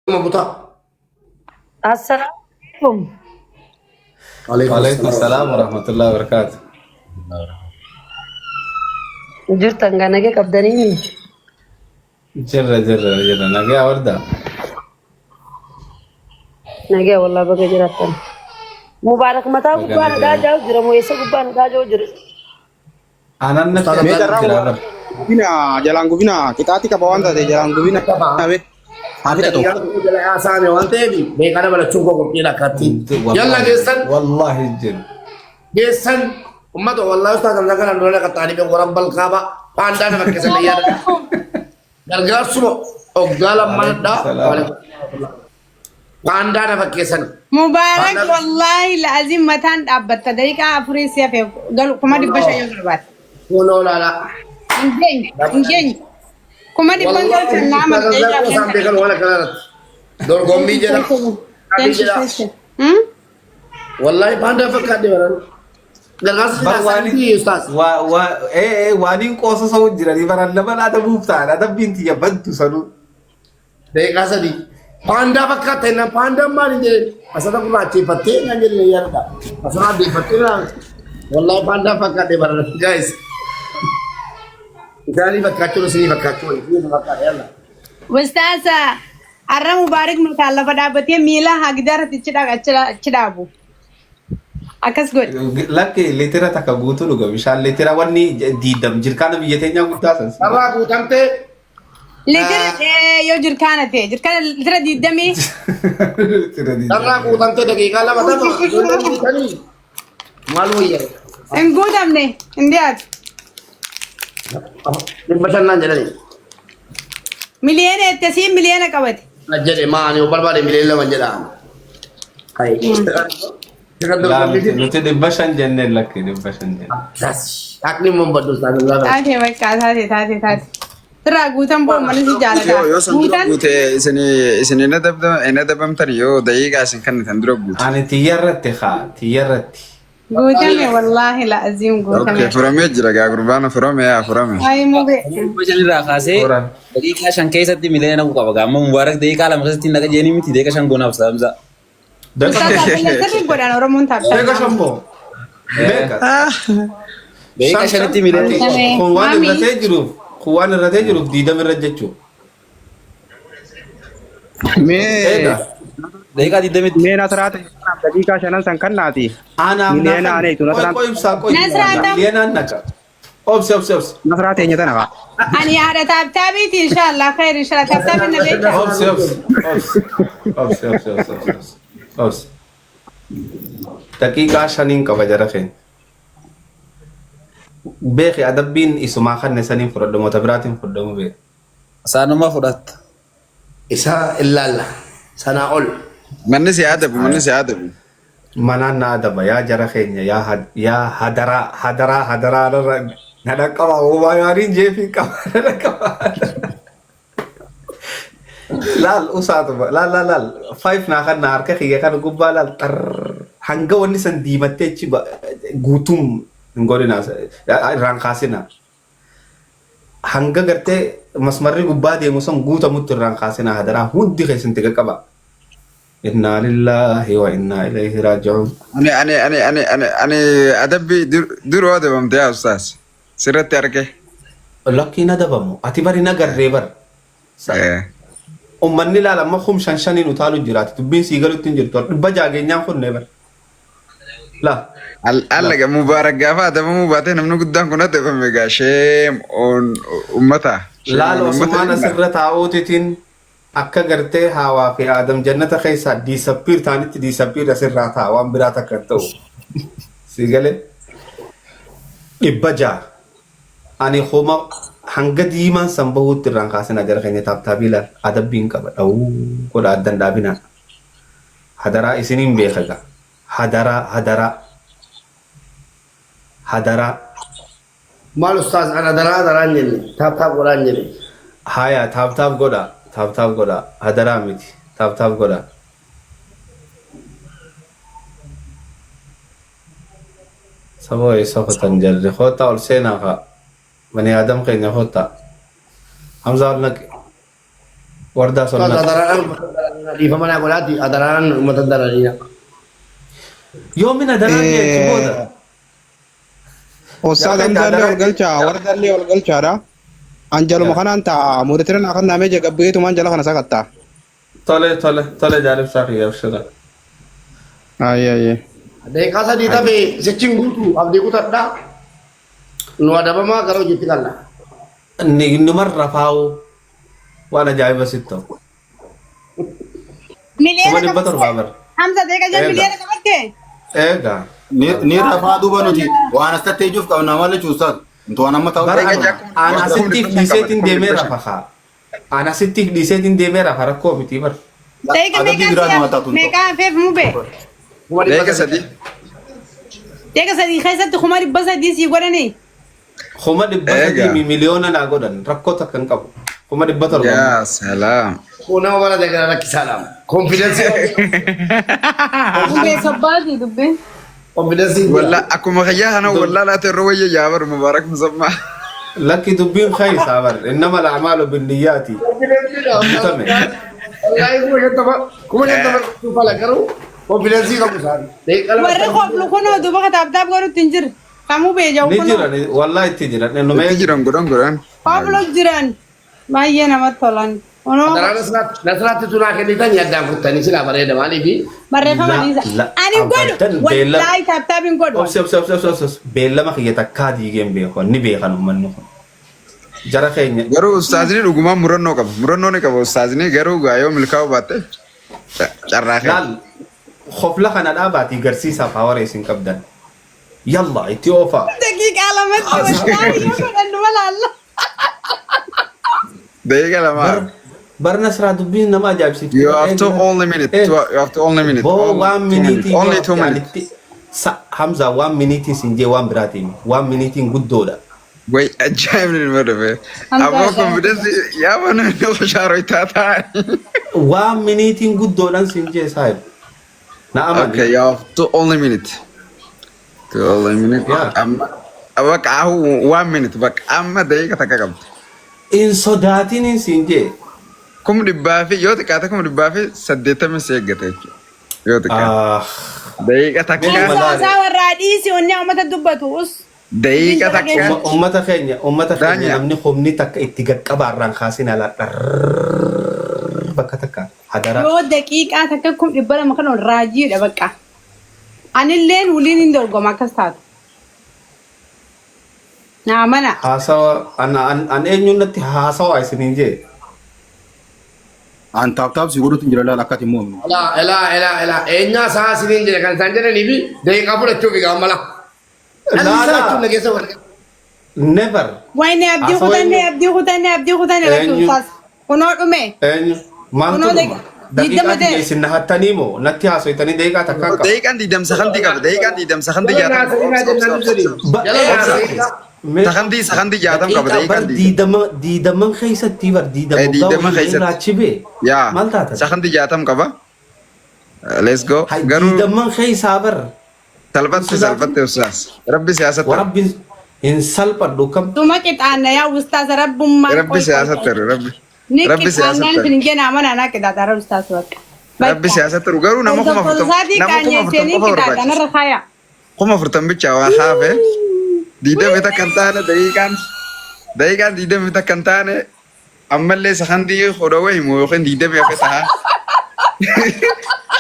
مبطأ. السلام عليكم. وعليكم السلام ورحمة الله وبركاته. جرت أنا كبدني. جرة نجا وردة. نجا والله بقى جرت. مبارك متى قبنا دا جاو جرا مويسة قبنا دا جاو جرا. أنا Ustaz نكمل Abdul جرا. Gubina, jalan Gubina. Kita hati kapawan tadi jalan Gubina. Habis, habis هذا itu. يلا تقول لي أسامي وأنت بي بيكنا بلا تشوفه كبيرة كاتي. يلا جيسن والله الجن. جيسن أمته والله أستاذ أنا كنا نقول لك تاني بقرب بالكابا فاندان بكسر لي يلا. قال سمو أقال ما دا فاندان بكسر. مبارك والله العظيم متان أبد تدريك أفريسيا في قالوا كم دي بشا يغربات كونو لا لا. إنجين كم دي بنجل سنام والله سامي كانوا ولا كلام. دور قومي جرا. والله فاندان فكر دي ورن. قال واني أستاذ. واني قوس سوون جرا دي برا لما هذا مفتاح هذا بنتي يا بنت سنو. देखा सदी पांडा पक्का थे ना पांडा मारी दे असला को अच्छी पत्ते ना जले यार दा असला दे पत्ते ना वल्लाह पांडा पक्का दे बर गाइस जानी पक्का चलो सही पक्का चलो ये पक्का यार وستاسا أرى مبارك مكالا فدا بتيه ميلا هاجدار تشدا أبو أكس قول لكن لترى تكبوتو لغا مشان لترى واني ديدم جركان بيجتني أقول تاسن. अब आप उठमते لتر يو جركانة جركانة لتر دي دمي अब आप उठमते दकीका ला बता तो नहीं मालूम ही है إنقود أمني إنديات दिन बचन ना जले مليون تسيم مليون كوات नजरे मां ने ऊपर बारे मिले ले मंजरा हाय لا نتي دبشان جنن لك دبشان جنن. أكني membantu saudara. تاتي وك تاتي ترى قوتم بول منسي جالا Yo sandro gute isini ina dabam tani yo dayiga asin kan sandro gute. أنا تيارت خا تيارت. قوتم والله العظيم قوتم Okay, furame jira ga gurbana furame ya furame. أي مو Bajani rakase Orang. dakika shan keessatti mileena ku qaba gaama mubaarak daqiiqaa lama keessatti naga jeeni miti daqiiqa shan goonaaf saamsa. سرين قدان ورمون تابتا Beka shambo. Beka. Daqiiqa shanitti mileena. Kuwan irratee jiruuf kuwan irratee jiruuf diidam irra jechuun. Me Daqiiqaa 20 me nasrata dakika shanan san kan nati. Anaaf Miliyoona ani itu nasraan. Qoy ibsaa qoy. Nasraan. Miliyoonaan naqa. Obsi. Nasrata nya tanaka. أنا هذا تابتا بيتي إن شاء الله خير إن شاء الله تابتا من البيت Obsi. Daqiiqaa shaniin qaba jara keen. Beeki adabbiin isumaa kan saniin fudhadhamoota biraatiin fudhamu beeku. Saanuma fudhatta. Isa illalla sana ol. Manni si adabu. Manaan na adaba yaa jara keenya yaa hadaraa nana qaba uumaa yaaniin jeefiin qaba nana qaba. Laal usaatuma laal 5 naa kan na harka kiyya kan gubbaa laal xar hanga wanni san diimattee achi guutuum hin godhinaas irraan kaasina. Hanga gartee masmarri gubbaa deemu san guutamutti irraan kaasina hadaraa hundi keessatti qaba. Inna lillahi wa inna ilayhi raji'un. Ani adabi duro adabam ya ustaz. Sirratti arge. Lakkiin adabamu ati bari nagarree bar. Ummanni laala amma kum shaniin utaalu jiraati dubbiin sii galutti hin jirtu dhibba jaageenyaan kunne bar. La. Alla ga mubarak gafa adabamu baate namni guddaan kun adabame ga sheem on ummata. Laala Usmaan asirra taa'uutitiin akka gartee hawaa fi Adam jannata keessaa diisappiir taanitti diisappiir asirraa taa'a waan biraa takka ta'u. Sii galee dhibba ja'a. Ani homa hanga diimaan san bahuutti irraan kaasina jara keenya taaptaabii laal adabbiin qaba dhawuu godha addan dhaabinaan. Hadaraa isiniin beekaga. Hadaraa. Mal ustaz ana dara nyele tap gola nyele. Haya taap godha hadaraa miti taap godha. Saboo isa hotan jarri hota ol seenaa ka bani adam keenya hota. Hamza ol naqe wardaa sol naqe. Dara Di fa mana golati adaran umatan darania. Yoomina daraan jechuun booda. Ustaad Anjallee ol galchaa warra dallee ol galchaadha. Anjaluma kanaan ta'a muudatiran akan naamee jagabbeetumaan jala kana sakattaa. Tole jaalibsaa fi abshira. Ayyee. Deeqaa sadii tafe sichin guutu abdii kutadha. Nu adabamaa gara hojiitti galla. Numarra faa'u waan ajaa'iba sitti ta'u. Kuma dhibba torbaa bara. Hamza deega jee miliyoona qabatte. Eegaa. Ni rafaa duuba nuti waan as tatteejuuf qabna malee cuusaan. Ntoon amma ta'u. Ana asittiif dhiiseetiin deemee rafa haa. Ana asittiif dhiiseetiin deemee rafa rakkoo miti bara. Deega meeqaa feef mube. Deega sadii. Deega sadii keessatti kuma dhibba sadii sii godhanii. Kuma dhibba sadii miliyoona naa godhan rakkoo takka hin qabu. Kuma dhibba torba. Yaa salaam. Kuna wala deegara rakkisaadhaam. Konfidensi. Dubbe sabbaati dubbe. Konfidensi. Walla akkuma khayyaa kana walla laata irra wayya jaabar mubaarak musammaa. Lakki dubbiin khaysaa bara. Innama la'amaalu binniyyaati. Bitame. Kuma jettama fala garuu konfidensi qabu isaan. Warri qoflu kunoo duuba kataabtaaf godhutti hin jirre. Kamuu beeja'u Ni kunoo. jiran wallahi itti jiran. Itti jiran godhan. Qoflu jiran. Baay'ee namatti tolan. Onoo Nasraatti tunaa kennitan yaadaan kuttanii silaa bareeda maaliifi. barreeffama dhiisa. Ani godhu. Wallaahi taabtaaf hin godhu. Obs. Beellama kiyya takkaa diigeen beeku. Ni beekan uummanni kun. Jara keenya. Garuu ustaazni dhugumaan murannoo qaba. Murannoo ni qaba ustaazni garuu gaayoo milkaa'uu baatte carraa kee. Laal hofla kana dhaabaatii garsiisaaf hawara isin qabdan. Yalla itti oofaa. Daqiiqaa lamatti wallaahi yoo godhannu walaalla. Deega lamaa. Bar Nasraa dubbiin nama ajaa'ibsiifti. You have to only minute. You have to only minute. Boo 1 minute. Only 2 minutes. Hamza 1 minute sin jee waan biraatiin. 1 minute guddoodha. Wait, ajaa'ibni nama dhabe. Ammoo confidence yaa waan nama shaaroo itaataa. 1 minute guddoodhaan sin jee saayib. Na aman. Okay, you have to only minute. To only minute. Yeah. Bakka 1 minute. Bakka amma daqiiqa takka qabdi. In sodaatiin sin jee. Kuma dhibbaa fi yoo xiqqaate kuma dhibbaa fi 80 si eeggate jechuudha. Yoo xiqqaate. Daqiiqa takka. Isaa warraa dhiisi onnee uummata dubbatuus. Daqiiqa takka. Uummata keenya namni humni takka itti gaqqabaarraan kaasin ala bakka takka hadara. Yoo daqiiqaa takka kuma dhibba lama kan ol raajiidha bakka. Anilleen wuliin hin dorgoma akkas taatu. Naa mana. Haasawa an eenyuun natti haasawaa isiniin jee. An taaptaap si godhutu jira laal akkati immoo. Elaa eenyaa saa siniin jedhe kan isaan jedhanii fi daqiiqaa fudhachuuf egaa mala. Never. Wayne abdii kutanne rakkuutaas. Kunoo dhume. Eenyu maaltu dhuma? Daqiiqaa isin na hattanii moo natti haasoytanii daqiiqaa takka qaba. Daqiiqaan diidamsa kanti qaba. Daqiiqaan diidamsa kanti jaatam. Sakanti jaatam qaba. Daqiiqaan diidaman keessatti bar diidama keessatti. raachibee. Yaa. Maal taata? Sakanti jaatam qaba. Let's go. Garuu Diidaman keessaa bar. salphatte ustaas. Rabbi siyaasatti. Warabbiin hin salphadhu kam. Tuma qixaanna yaa ustaas rabbummaa. Rabbi siyaasatti. Ni Rabbi qixaannaan siyaasatti. kun hin jenna mana naa qixaata ustaas bakka. Rabbi siyaasatti garuu nama kuma furtam. Nama kuma furtam qofa barbaachisa. Kanarra kaaya. Kuma furtam bicha waa haafe. Diidama takka hin taane daqiiqaan diidama takka hin taane ammallee sakantii hodhawee himu yookiin diidama hafe ta'a.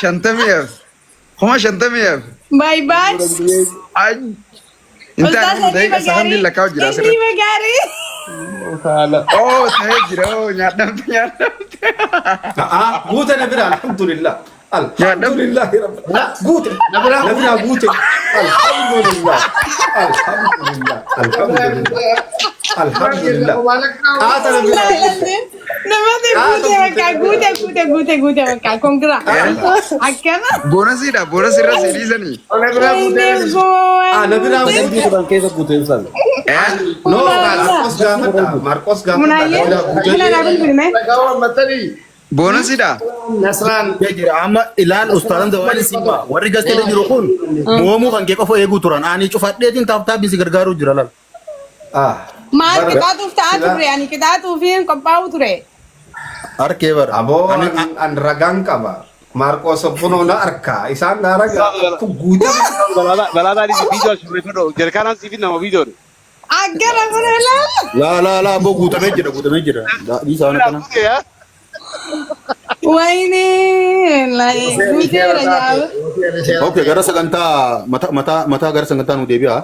50 kuma 50 Bye bye. intaan daqiiqa sakantii lakkaa'u jira asirratti. Inni magaarii. Oh ta'ee jira nyaadhamte. Guute na bira alhamdulillah. Alhamdulillah. Guute. Na bira guute. Alhamdulillah. Alhamdulillah. Qaata na bira. Namatti guute bakka kongira. Akkana. Boonasiidha boonasirra siidhiisanii. Na bira guute. No, Marcos gaafadha. Muna naa bilbilme. Boonasiidha. Nasraan Jira amma ilaal ustaadan zawwaani simba warri gasteedha jiru kun moomuu kan kee qofa eeguu turan ani cufadheetiin taaptaapbii si gargaaruu jira laal. Maal qixaatuuf ta'aa ture ani qixaatuuf hin qophaa'u ture. Arkee bara. Aboo an ragaan qaba. Maarqos Obbono na arka. Isaan na ragaa. Guutaa. Balaa video asirreeffadhu jarkaanaan siifin nama video. Aggara kunela. La aboo guutamee jira. Dhiisaa waan akkana. Wayne lai gutera jaalu. Okay, gara sagantaa mataa gara sagantaa nu deebi'a.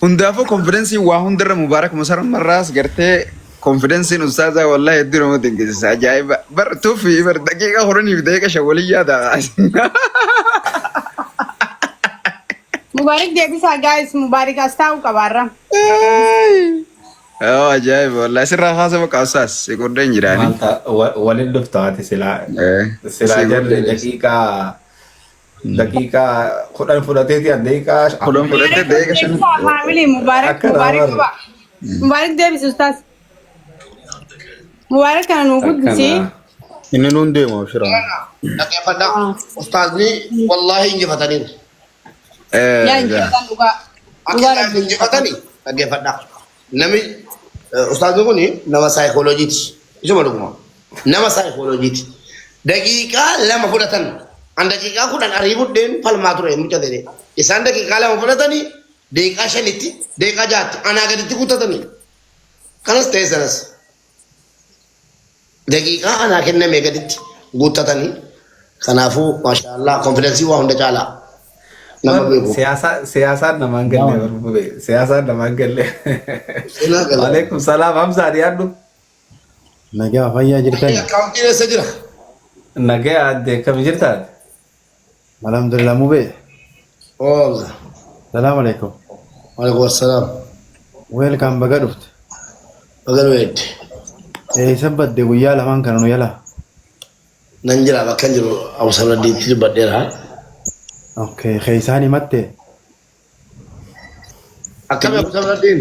Hundaafuu konfidensiin waa hundarra Mubaarak Masar marraas gartee konfidensiin ustaazaa wallahi hedduu nama dinqisiisa ajaa'iba. Bar tuufi bar daqiiqa horanii fi daqiiqa shawwalii yaada. Mubarak deebisaa guys, Mubarak asxaa qabaarra. Oh ajaa'iba wallahi sirraa haasama qabsaas sekoondee hin jiraani. Waliin dhuftaati silaa jarri daqiiqaa kudhan fudhateeti an daqiiqaa Kudhan fudhatee daqiiqa shan. Family Mubarak qaba. Mubarak deebis ustaas. Mubarak kana nu guddisi. Inni nuun deemu abshira. Dhaggeeffadhaa. Ustaazni wallaahi injifataniiru. Yaa injifatan dhugaa. Akka injifatanii dhaggeeffadhaa. Namni ustaazni kun nama saayikooloojiiti. Isuma dhuguma. Nama saayikooloojiiti. Daqiiqaa lama fudhatan. An daqiiqaa kudhan ariifuudheen falmaa ture mucha ta'e. Isaan daqiiqaa lama fudhatanii daqiiqaa shanitti daqiiqaa jaatti anaa gaditti kutatanii. Kanas ta'e sanas. Daqiiqaa anaa kenname gaditti guuttatanii. Kanaafuu maashaallah konfidensii waa hunda caalaa. Nama beeku. Siyaasaan namaan galle barbube. Siyaasaan namaan galle. Waalaikum salaam Hamza dhiyaadhu. Nagaa fayyaa jirtani. Akkaawuntiin eessa jira? Nagaa adde kam jirtaati? Alhamdulillah mubee. Oola. Salaam alaikum. Waalaikum assalaam. Welcome baga dhufte. Baga dhufte. Isa badde guyyaa lamaan kana nu yala. Nan jira bakka jiru awsala diitti baddeera. Okay, khaysaani matte. Akkami awsala diin?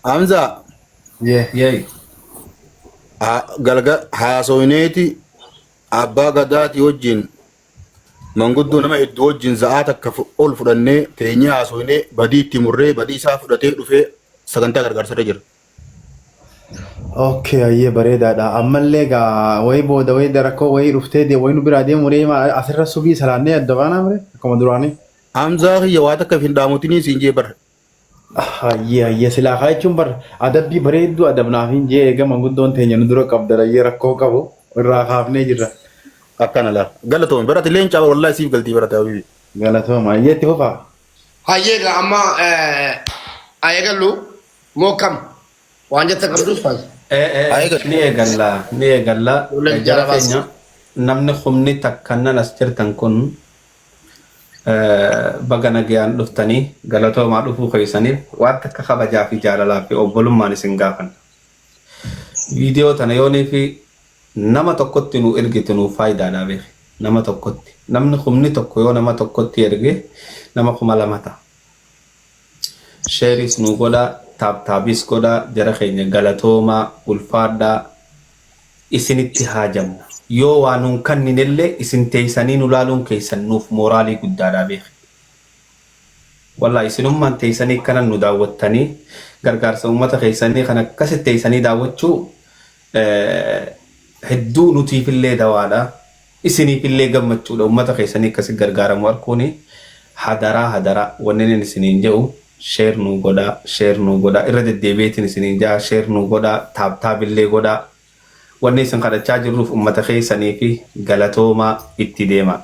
Hamza. Yee. Galga haasoineeti abbaa gadaati wajjin manguddoo nama hedduu wajjin za'aat akka ol fudhannee teenyee haasoinee badii itti murree badii isaa fudhatee dhufee sagantaa gargaarsarra jira. Okay, ayyee bareedaadha. Ammallee gaa wayi booda wayi darakkoo wayi dhuftee wayi nu biraa deemu reema asirra subii salaannee adda baanaa mire akkuma duraanii. Hamzaa kiyya waan akka hin dhaamutinii siin jee bara. Ayyee silaa kaa jechuun bara adabbii bareedduu adabnaaf hin jee eega manguddoon teenya nu dura qabda layyee rakkoo qabu irraa kaafnee jirra. Akkana laa galatoome barate leencaa wallahi siif galtii barate habibi. Galatooma ayyeetti fufaa. Hayyeega amma ayyeegallu moo kam waan jetta qabdus faas. Ni eegalla. Jara keenya namni humni takkannan as jirtan kun baga nagayaan dhuftanii galatoomaa dhufuu keessaniif waan takka kabajaa fi jaalalaa fi obbolummaan isin gaafan. Viidiyoo tana yoonii fi nama tokkotti nu ergite nu faayidaadhaa beeki. Nama tokkotti. Namni humni tokko yoo nama tokkotti erge nama 2,000 ta'a. Sheeris nu godhaa. Taabtaabis godhaa jara keenya galatoomaa ulfaadhaa isinitti haajamna. Yoo waan nun kanninillee isin teessanii nu laaluun keessan nuuf mooraalii guddaadhaa beeki. Wallahi isinummaan teessanii kanan nu daawwattanii gargaarsa uummata keessanii kan akkasitti teessanii daawwachuu hedduu nutiifillee dawaadha. Isiniifillee gammachuudha uummata keessanii akkasitti gargaaramu harkuuni hadaraa wanneen isiniin jedhu. Share nu goda irra deddeebiitiin isiniin jaa share nu goda taabtaabillee goda wanni isin kadhachaa jirruuf uummata keessanii fi galatoomaa itti deema.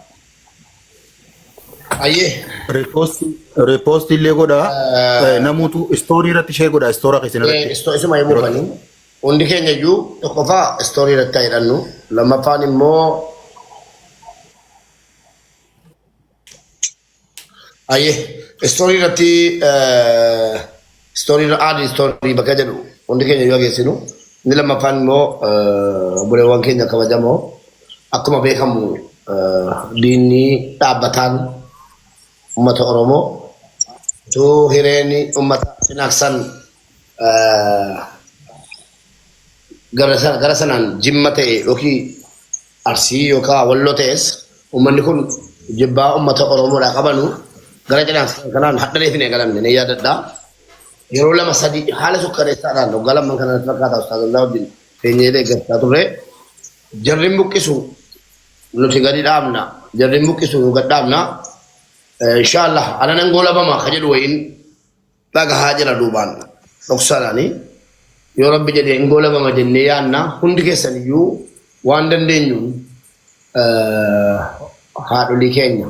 Ayyee. Repost illee goda namuutu istoorii irratti share goda istoora keessan irratti. Isuma yemmuu fanii hundi keenya iyyuu tokkoffaa istoorii irratti haa hidhannu lammaffaan immoo ayyee. Story irratti story bakka jedhu hundi keenya yoo geessinu inni lammaffaan immoo buleewwan keenya kabajamoo akkuma beekamu diinni dhaabbataan uummata Oromoo tuu hireeni uummata cinaaksan gara sanaan jimma ta'e yookiin Arsii yookaan Walloo ta'es uummanni kun jibbaa uummata Oromoodhaa qabanu gara cinaaksan kanaan hadhalee hin eegalamne ni yaadadhaa. Yeroo lama sadii haala sukkareessaadhaan waggaa lamaan kana fakkaata ustaazallaa wajjin teenyee deeggarsaa turre jarrin buqqisu nuti gadi dhaabna jarrin buqqisu nu gad dhaabna inshallah ana nan goolabama ka jedhu wayin dhagahaa jira duubaan dhoksanaani yoo rabbi jedhee hin goolabama jennee yaanna hundi keessan iyyuu waan dandeenyuun haadholii keenya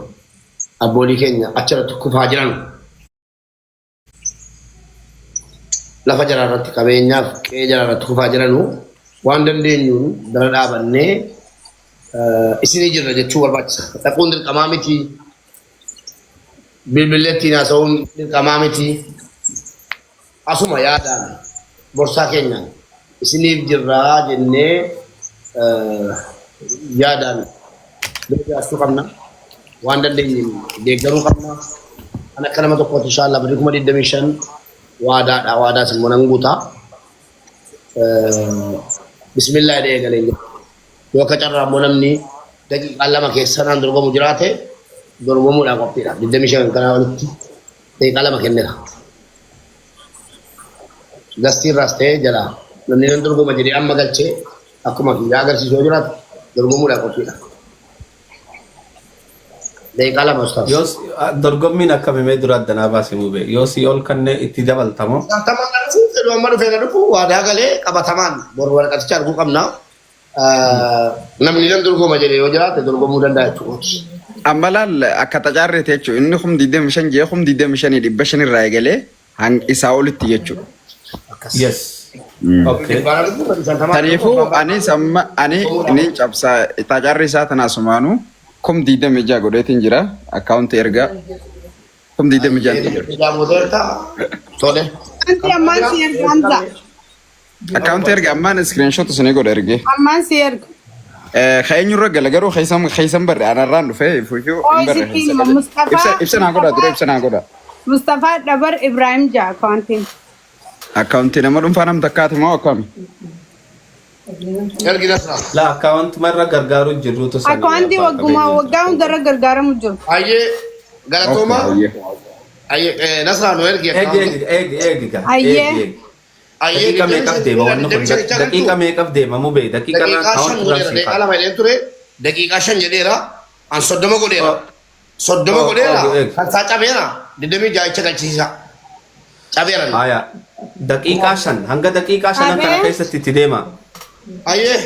abboolii keenya achirratti kufaa jiran lafa jaraarratti qabeenyaaf qe'ee jaraarratti kufaa jiranu waan dandeenyuun dara dhaabannee isinii jirra jechuu barbaachisa. Dhaquun dirqamaa miti. Bilbileettiin haasa'uun dirqamaa miti. Asuma yaadaan borsaa keenyaan isiniif jirraa jennee yaadaan deeggaruu qabna. Waan dandeenyuun deeggaruu qabna. Kan akka nama tokkooti inshallah bari 25 waadaadha. Waadaa sin monan guutaa. Bismillah dee galee yoo ka carraa immoo namni daqiiqaa lama keessanaan dorgomu jiraate dorgomuudhaan qophiidha. 25 kanaa walitti daqiiqaa lama kenneera. Gastiirraas ta'ee jalaa namni nan dorgoma jedhee amma galchee akkuma kiyyaa agarsiisuu yoo jiraate dorgomuudhaan qophiidha. Daqiiqaa lama ustaas. Yoo dorgommiin akkamimee dura addanaa baasee mubee yoo si ol kanneen itti dabaltamoo. Saantamaan garuu amma dhufee dhufu waadaa galee qabatamaan boru waraqaticha arguu qabna. Namni nan dorgoma jedhee yoo jiraate dorgomuu danda'a jechuudha. Amma laal akka tajaarrete jechuun inni 25 jee 25 dhibba 5 irraa eegalee hanga isaa olitti jechuudha. Yes. Okay. Kanaafuu ani inni cabsaa tajaarri isaa tanaasumaanu 26 godheetiin jira akkaawunti ergaa 26 jira. Tole. Anti ammaan si erga Hamza. Akkaawunti ergaa ammaan iskiriinshot isinii godha ergee. Ammaan si erga. Keenyurra gala garuu keessan barre anarraan dhufee fuufuu hin barre. Ibsa naa godha dura ibsa naa godha. Mustafaa Dabar Ibrahim Jaa akkaawuntiin. Akkaawunti nama dhuunfaa nam takkaati moo akkami? La akkaawunti marra gargaaru jirruutu sana. Akkaawuntii waggaa hundarra gargaaramu jiru. Ayyee galatooma. Ayyee Nasraan nu ergi. Eegi. Ayyee. Daqiiqa meeqaf deema wanni kun daqiiqa meeqaf deema mubee daqiiqa daqiiqaa lama jedhee ture daqiiqaa 5 jedheera an 30 godheera 30 godheera kan isaa cabeera 26 galchisiisa cabeera. Aya daqiiqaa 5 hanga daqiiqaa 5 kana keessatti itti deema. Ayyee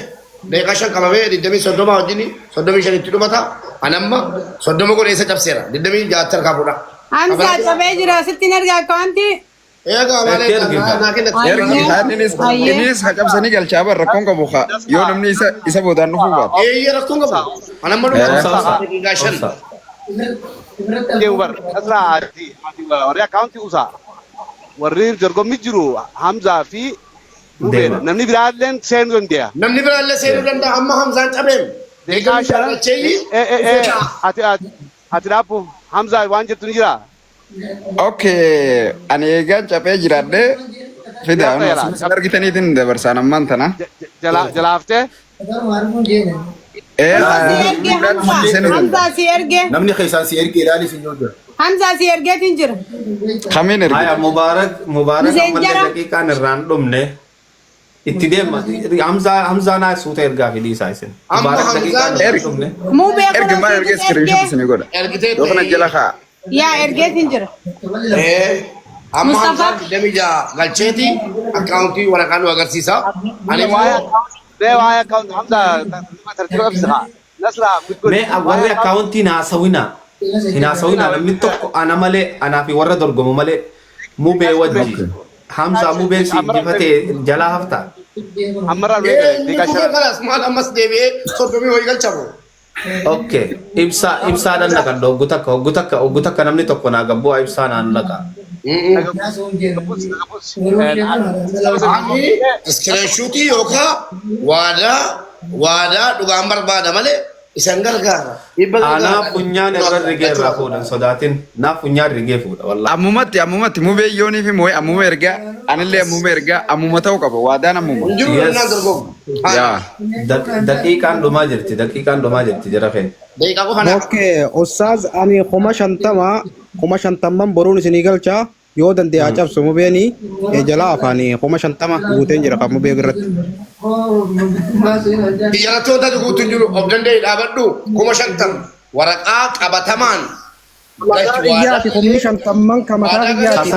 daqiiqaa 5 qabamee 30 wajjin 35 itti dhumata anamma 30 godhee isa cabseera 26 harkaa fuudha. Hamza cabee jira sitti erga akkaawuntii. Innis hacabsanii galchaa bar rakkoon qabu yoo namni isa boodaan dhufuu baatu. Rakkoon qabu. Anamma daqiiqaa 5. Ubar kasra warri akkaawuntii usaa warri dorgommii jiru Hamzaa fi Rubeera namni biraalleen seenuu danda'a. Namni biraallee seenuu danda'a amma Hamzaan cabeem. Deegaa ati dhaabbu Hamzaa waan jettu ni jira. Okay, ani eegaan caphee jiraadhee fida argitaniitiin dabarsaan ammaan tana. Jalaaftee. Hamza si erge. Namni keessaan si erge ilaalis hin jiru. Hamza si ergeetiin jira. Kamiin erge? Aya Mubaarak ammallee daqiiqaan irraan dhumne itti deema. Hamzaa naa suuta ergaa fi dhiisaa isin. Mubaarak daqiiqaan irraan dhumne. Erge maal erge iskiriinshot isinii godha. Yoo kana jala kaa. Yaa ergeetiin jira. Amma Hamzaan 26 galcheeti akkaawuntii waraqaa nu agarsiisa. Ani waa'ee akkaawuntii Hamzaa tartiiba qabsiisa. Nasraa mee warri akkaawuntii hinaasawina namni tokko ana malee anaa fi warra dorgomu malee mubee wajji Hamzaa mubeen si injifatee jalaa hafta. Ammarraa maal ammas deebi'ee 30 wayii galchamu. Okay, ibsaa dan nakan hoggu takka namni tokko naa gabboo ibsaa naan laqa. Iskiriinshuutii yookaan waadaa dhugaan barbaada malee isan gargaara. Anaaf funyaan irra rigee irraa fuudhan sodaatin naaf funyaan rigee fuudha wallaahi. Ammumatti mubee yoonii fi moo'ee ammuma ergaa anillee ammuma ergaa ammuma ta'uu qaba waadaan ammuma. Daqiiqaan dhumaa jirti jara feene. Okay, Ustaz ani 50 boruun isinii galchaa yoo dandeeyaa cabsu mubeeni jalaa afaanii 50 guuteen jira kan mubee irratti. Xiyyaratoota dhuguutu jiru of danda'e dhaabadhu 50,000 waraqaa qabatamaan. Iyyati commission tamman kamata iyyati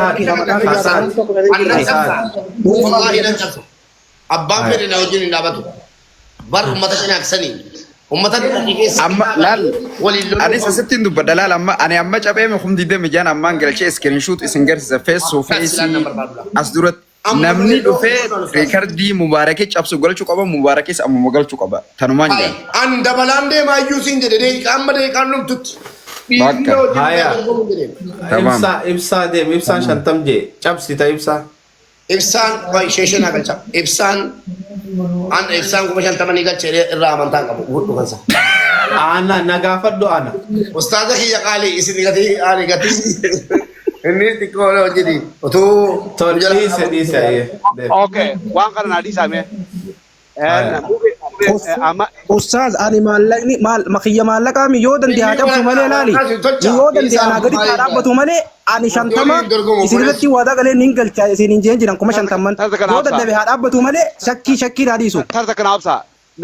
Wallahi nan cabsu. Abbaan fedhe na wajjin hin dhaabatu. Bar ummata cinaaksanii. Ummata dhiqeessa. Amma laal ani sasittiin dubbadha laal amma cabee kum diidee mijaan ammaan galchee screenshot isin garsiisa feessoo feesii as duratti namni dhufee reekardii mubaarakee cabsu galchuu qaba mubaarakees amma galchuu qaba tanumaan jira. An dabalaan deemaa iyyuu siin jedhe deeqaan madeeqaan numtutti. Bakka haya ibsaa deem ibsaan 50 jee cabsita ibsaa. Ibsaan wayi sheeshen agalcha. Ibsaan 50,000 ni galchee irraa amantaan qabu guddu kansa. Ana nagaafadhu ana. Ustaaza kiyya qaalii isin gati inni xiqqoo hojjeti utuu dhiisa. Okay, waan kana naa dhiisame. Ustaz ani maallaqni makiyya maallaqaa mi yoo dandeeyaa cabsu malee laali yoo dandeeyaa naa gadi dhaabbatu malee ani 50 isinirratti waadaa galee nin galchaa isin hin jeen jiran 50 yoo dandeeyaa dhaabbatu malee shakkii dhaadhiisu. Tarta kanaafsa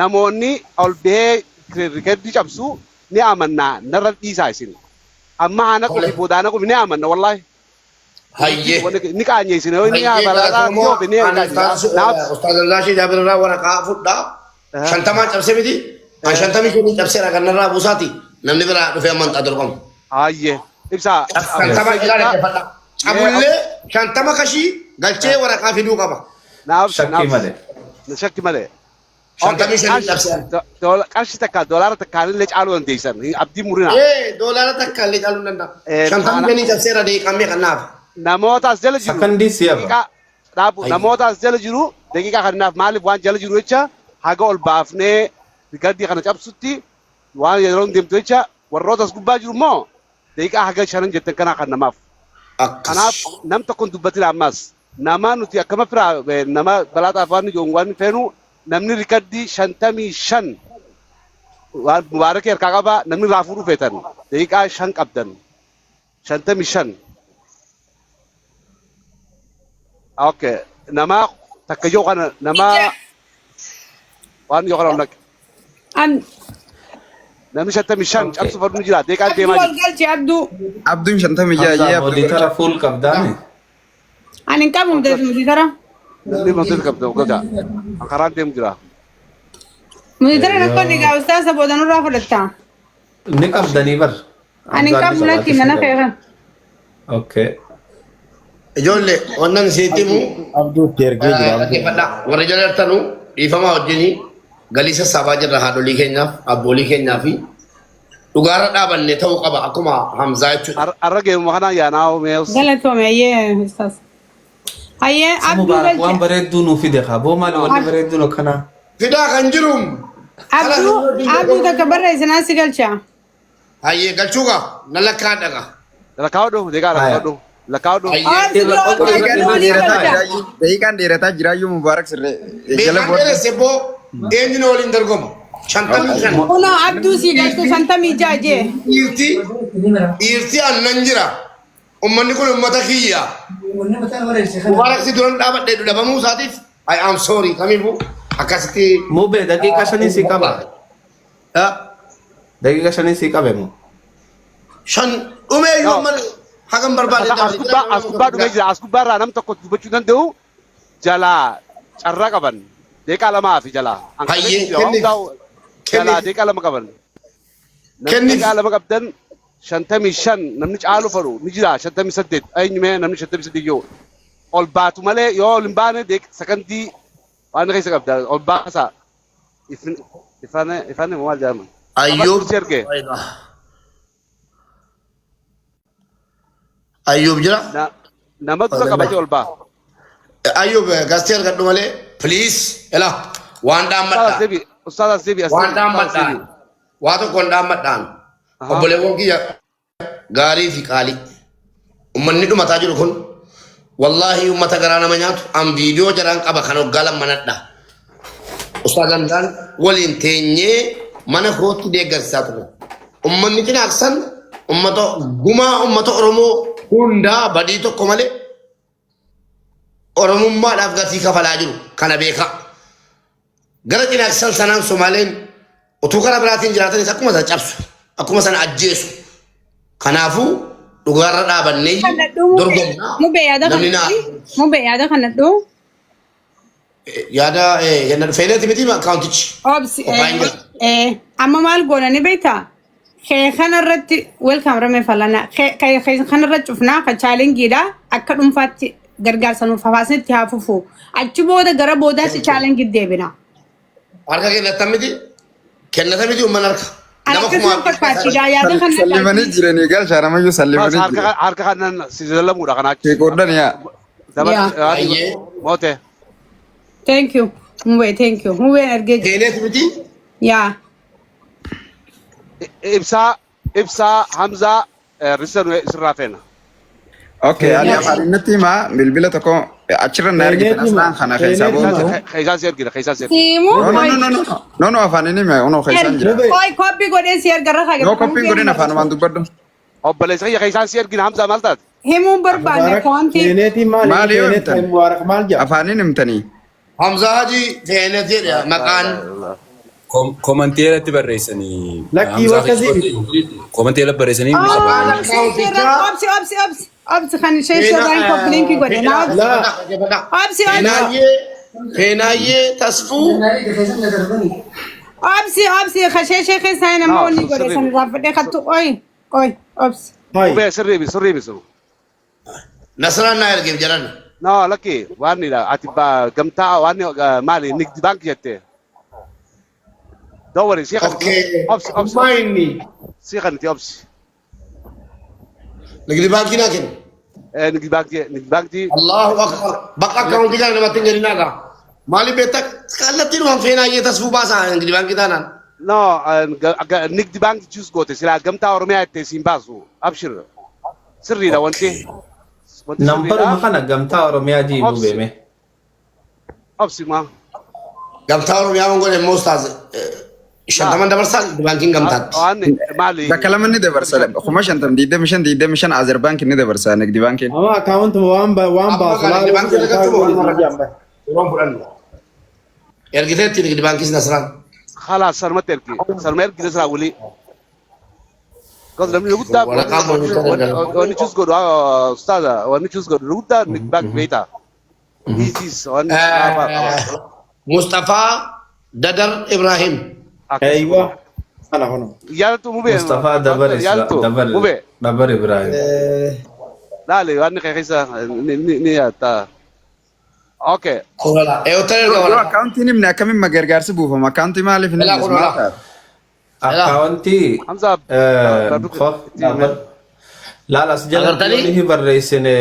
namoonni ol bahee reekardii cabsu ni amanna narra dhiisaa isin. Amma ana qofi boodana qofi ni amanna wallahi. Hayye. Ni kaanye isin ni amanna yoo bine Ustaaz Rashid Abirra waraqaa fudhaa. 50 cabsee miti. An 50 kun cabseera kanarraa buusaati. Namni biraa dhufee amantaa dorgomu. Hayye. Ibsaa. 50 ilaalee fadha. Cabullee 50 kashii galchee waraqaa fiduu qaba. Shakkii malee. Shakki malee. 55 cabseera. Qarshii takka doolaara takkaan illee caaluu dandeessan. Abdii murina. Doolaara takka illee caaluu danda'a. 50 cabseera deeqamee kanaaf. Namoota as jala jiru. Sakandii siyaaba. Namoota as jala jiru daqiiqaa kanaaf maaliif waan jala jiru jecha haga ol baafnee reekardii kana cabsutti waan yeroo deemtu jecha warroota as gubbaa jiru immoo daqiiqaa haga 5 jettan kanaa kan namaaf. Kanaaf nam tokkoon dubbatin ammas nama nuti akkama firaa nama balaataa afaan waan feenu namni reekardii 55 waan mubaarakee harkaa qaba namni raafuu dhufeetan daqiiqaa 5 qabdan 55. Okay, nama takka yoo kana nama waan yoo kana onak. Namni 55 cabsu fadhu jira deeqaan deemaa Abduu galchi Abduu. Abduun 50 jaayee Mooditara fuul qabdaani. Ani qabu muditara. Namni mooditara qabda gaja. Akaraan deemu jira. Muditara rakko diga ustaasa boodanu raa fudhatta. Ni qabdanii bar. Ani qabu latti mana feeran. Okay. Ijoollee wannan seetimu Abduu ergee jira. fadha warra jala jirtanu dhiifamaa wajjini galii sassaabaa jirra haadholii keenyaaf abboolii keenyaa fi dhugaarra dhaabanne ta'uu qaba akkuma Hamzaa jechuudha. Arra geemu kana yaanaa mees. Galatoome ayyee ustaas. Ayyee Abduu Mubaarak waan galchi. bareedduu nuuf fide haa boo maali wanni bareedduun akkanaa. Fidaa kan jiru. Abduu takka barreessinaa si galcha. Hayyee galchuuqa na lakkaa dhaqa. Lakkaa'uu deeqaa lakkaa'uu. Lakkaa'uu. daqiiqaan dheerataa jiraayyuu mubaarak sirree jala Beekan dheeresse boo eenyuun waliin dorgoma. 55. Kuna Abduu si galchu 56 jee. Dhiirti annan jira. Ummanni kun ummata kiyya. Mubaarak si duran dhaabadhee dhabamuu isaatiif I am sorry kamiifuu akkasitti. Mubee daqiiqa 5 si qaba. Daqiiqa 5 si qabe moo. 5 dhumee yoo mana hagam barbaade. As gubbaa dhumee jira. As gubbaa irraa nam tokko dubbachuu danda'u jalaa carraa qaban. Deeqaa lamaa fi jalaa. Hayyee kenniif. Jalaa deeqaa lama qaban. Namni deeqaa lama qabdan 55 namni caalu faru ni jira 58 eenyumee namni 58 yoo ol baatu malee yoo ol hin baane sakandii waan keessa qabda ol baasa ifane maal jedhama. Ayyuub. Ayyuub jira. Nama dura qabatee ol baa. Ayyuub gaastee argadhu malee please ela waan dhaammadhaa. Ustaaz Asibi waan dhaammadhaan waa tokko hin dhaammadhaan obboleewwan kiyya gaarii fi qaalii ummanni dhumataa jiru kun wallaahi ummata garaa nama nyaatu an viidiyoo jaraan qaba kan hoggaa lammanadha. Ustaaz Hamzaan waliin teenyee mana kootti deeggarsiisaa ture. Ummanni cinaaqsan ummata gumaa ummata Oromoo hundaa badii tokko malee Oromummaadhaaf gatii kafalaa jiru kana beeka. Gara cinaaksisan sanaan Somaaleen utuu karaa biraatiin jiraatanis akkuma sana cabsu. Akkuma sana ajjeesu. Kanaafuu dhugaarra dhaabannee dorgomna. Mubee yaada kanadhu. Yaada feeneeti miti akkaawuntichi. Obsi amma maal goona ni beektaa? Kee kanarratti welkaam ramee falana. Kee kanarratti cufnaa ka chaalenjiidha akka dhuunfaatti gargaarsa nuuf hawaasnitti haa fufu. Achi booda gara boodaatti chaalenjii deebina. Harka kennatan miti? Kennatan miti uummanni harka. Akkasuma fakkaatidha yaada kana. Sallimanii jiranii galcha namayyuu sallimanii jiran. Harka kanan si lallamuudha kanaa. Keekoodhan yaa. Moote. Thank you. Mubee thank you. Mubee ergee jira. Feeneeti miti? Yaa. Ibsaa Hamzaa Risan sirraa feena. Okay, ani afaan natti himaa bilbila tokko achirra na ergite asxaan kana keessaa booda. Keessaan si ergina keessaan si ergina. Siimuu. No, afaan inni mee ono keessaan jira. Koi koppii godhee si ergarra kaage. No, koppiin godhin afaan waan dubbadhu. Obboleessa kiyya keessaan si ergina Hamzaa maal taate? Himuun barbaanne koonti. Feeneetiin Maali yoo himtan? Mubaarak maal jedha? Afaan himtanii. Hamzaa Haji feeneeti maqaan. Komantii irratti barreessanii. Lakkii bakka ziiri. Komantii irratti barreessanii. Obsi kan ishee shorraan koppilinki godhe. Obsi Feenaayyee tasfuu. Obsi kashee keessaa nama onni godhe san raafadhee kattu obsi. Mubee sirrii bisu. Nasraan naa ergeef jedhan. No, lakki waanidha ati gamtaa waan maali nigdi baanki jettee. Don't worry, obsi. Maayinni. Si kanti obsi. Nigdi baankii naa kennu. Nigdi baanki. Allahu akbar. Bakka akkaawuntii kana namatti hin jedhinaadha. Maaliif beektaa kallattii dhumaan feenaayyee tasfuu baasaa nigdi baankii taanaan. No, nigdi baanki choose goote silaa gamtaa Oromiyaa jettee siin baasu. Abshir. Sirriidha wanti. Nambaruma kana gamtaa Oromiyaa jiibuu beeme. Obsi ma. Gamtaa Oromiyaa waan godhe immoo ustaaz shantaman dabarsaa baankiin gamtaatti. Maali. Bakka lama ni dabarsa. 55 Azer baankiin ni dabarsa nagdi baankiin. Ama akkaawuntuma waan baasu Waan fudhannu. Ergiteetti nigdi baankis Nasraan. خلاص سلمت نسرا ولي قصد لما يقول وانا تشوز قد استاذ وانا تشوز قد رود باك بيتا ايزيس مصطفى ددر ابراهيم. ايوه انا هنا يا تو مبي مصطفى دبر ابراهيم. لا لي وانا خيسا نياتا اوكي accounti nimne akkamiin ma gargaarsi buufama accounti maaliif ni mismaata accounti Hamza laal as jala ni barreessine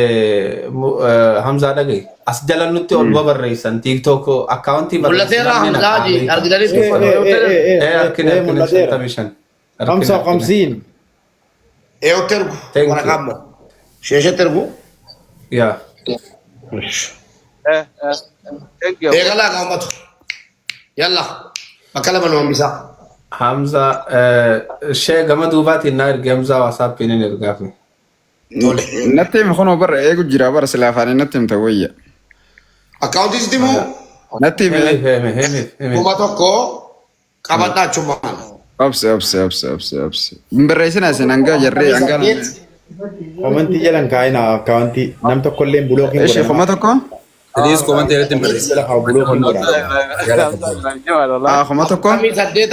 Hamza dhagay as jala nutti ol barreessan TikTok accounti mul'ateera Hamza Haji argitanitti خمسة وخمسين ترجو ورقمه شاشة ترجو يا ثانك يو يلا قامت يلا بكلم المهندس حمزة الشيء كما دوبات النار جمزة وصاب بيني نرجعه natti mikono bar eegu jira bar silaafani natti mtawayya account istimu natti kuma tokko qabadhaa chuma obs mbarreessina isin hanga jarree hanga komantii jalan kaayina akkaawuntii nam tokkolleen bulookiin eeshi kuma tokko Tadis komantii irratti barreessina. kuma tokko 48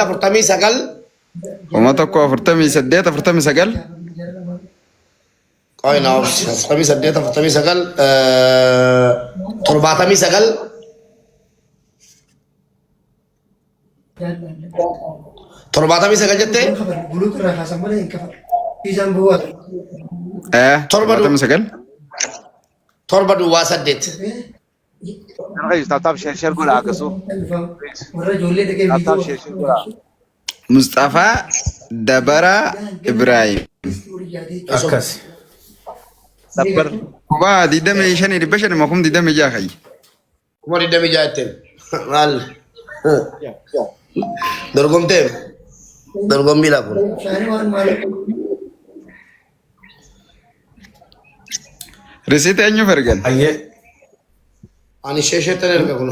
kuma tokko 48 قاينا 48 torbatamii sagal jettee torba duwwaa 8 taataaf sheer godha akkasuu taataaf sheer godha Mustafaa Dabaraa Ibrahim akkas dabbar kuba 25 makum 26 kay kuma 26 jetteen maal dorgomtee dorgommii laa kun Risiita eenyu fergan ayyee ani sheesheetan erga kun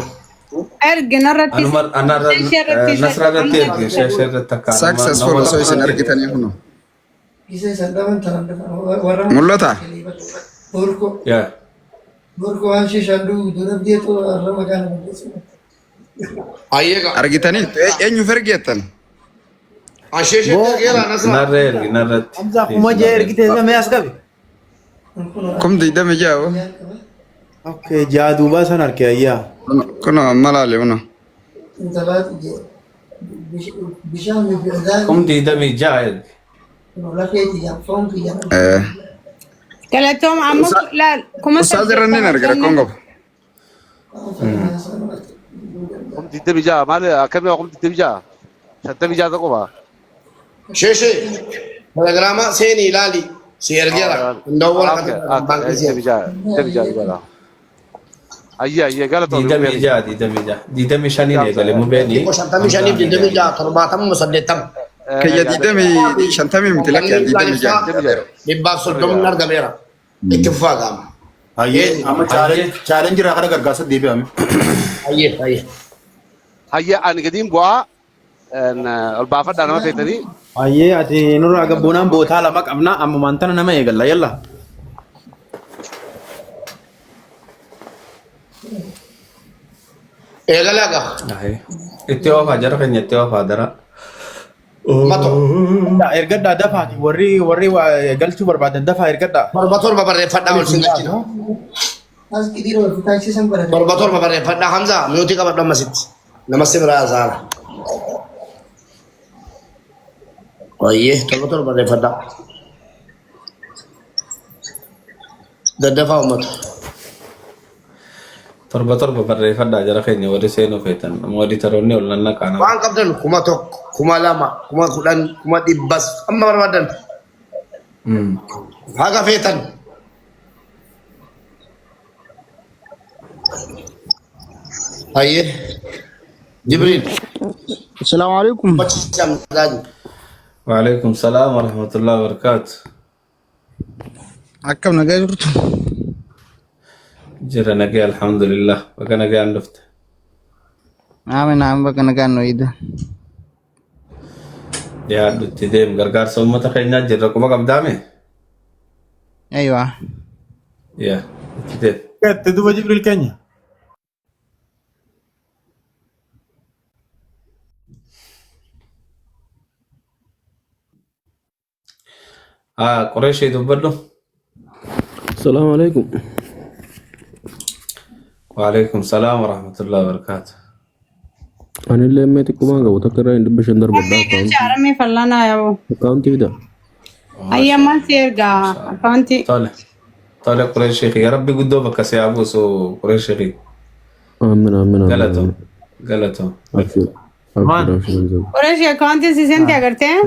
ارجع نرتي أنا نصرانتي أرجع شاشة تكلم successful so isin argitanii kuno mul'ata يا Ayyega. argitanii eenyuuf ergeettan Asheshe tegela nasra. نرى أرجع نرى Hamza kuma je ergite me askabi. kum diidame jaa'u Okay, jaaduba san arke ayya. kuno malaale kuno كم دي دمي جاهد قالتهم عمك لا كم ustaaz irrannin argara kongo قمت تدمي جا مالي كم قمت تدمي جا تدمي جا تقوى Sheshe. Telegrama seni lali. Si ergela. Ndawala kata bank تدمي جا تدمي جا يقول أيه قالت دي دمي جا دي دمي جا دي دمي شاني لي قال مو بيني Ko shantami shani di demi ja torbatam musaddetam. kayya diidame shantamii miti lakka diidame ja'a Dibba soddom narga bera. Ittifa gam. Hayyee amma challenge irraa kana gargaarsa deebi'ame. Ayye. هيا أنا قديم بوا إن البافر أنا ما فيتني Ayye ati nurra gabbunaan bootaa lama qabna amma mantana nama eegalla yalla. Egalaga. هاي اتوافا جرى كن اتوافا درا Mato. Da ergadda dafaati warri galchuu barbaadan dafaa ergadda. Torba barreeffadhaa ol singachina. Torba barreeffadhaa Hamza mi'ooti qabadhu ammasitti. Namatti biraa zaara. Wayyee torba barreeffadhaa. Daddafaa uummata. torba barreeffadhaa jara keenya warri seenuu feetan warri taroonni ol nannaqaana Waan qabdan 1,000, 2,000, 10,000, 100,000 amma barbaadan. Haga feetan. Hayyee. Jibriil. السلام عليكم Bachisiisaan gaajii. وعليكم السلام ورحمة الله وبركاته أكم نجاي جرت جرى نقي الحمد لله وكان نقي عن لفت نعم بك نجاي نويدا يا دوتي ديم غرغار سوما تخينا جرى كما كم دامي أيوة يا دوتي Katti duba Jibril keenya. قريشي دبلو السلام عليكم. وعليكم السلام ورحمة الله وبركاته أنا اللي أميتك ما قبل تكرر عند بشندر بدأ شعرمي فلانا يا ابو أكاونتي بدا. أي ما ترجع أكونتي طالع قريشي يا ربي قدو بك سيابو سو قريشي آمين غلطو أبشر. قريش أكونتي سيزن क्या करते हैं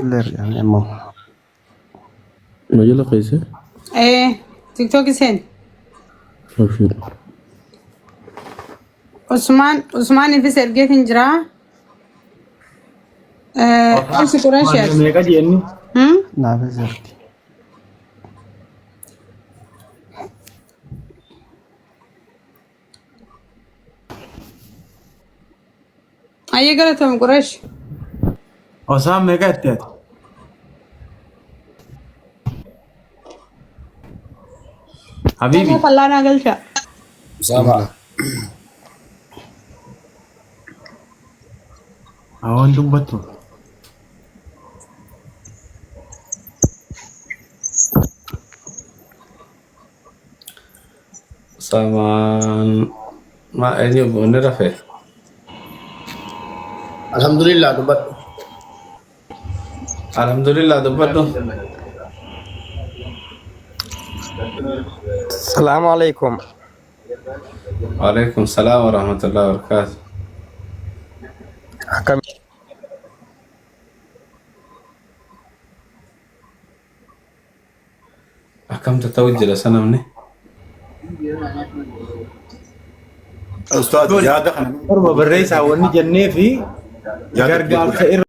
मुझे लगा कैसे टिकटॉक किसे أبشر. عثمان في سرقة هنجرة ايش قريش يا Meeqa jenni? أي قالتهم قريش Osaan meeqa itti ati? Habibi. فلانا قلت Sama. Awan dubbatu. samaan ma eenyu bunni rafe Alhamdulillah dubbadhu. alhamdulillah dubbadhu السلام عليكم وعليكم السلام ورحمة الله وبركاته أكم أحكام تتوجه لسنة مني Ustaad yaada kana Torba barreessaa wanni jennee fi gargaarsa irra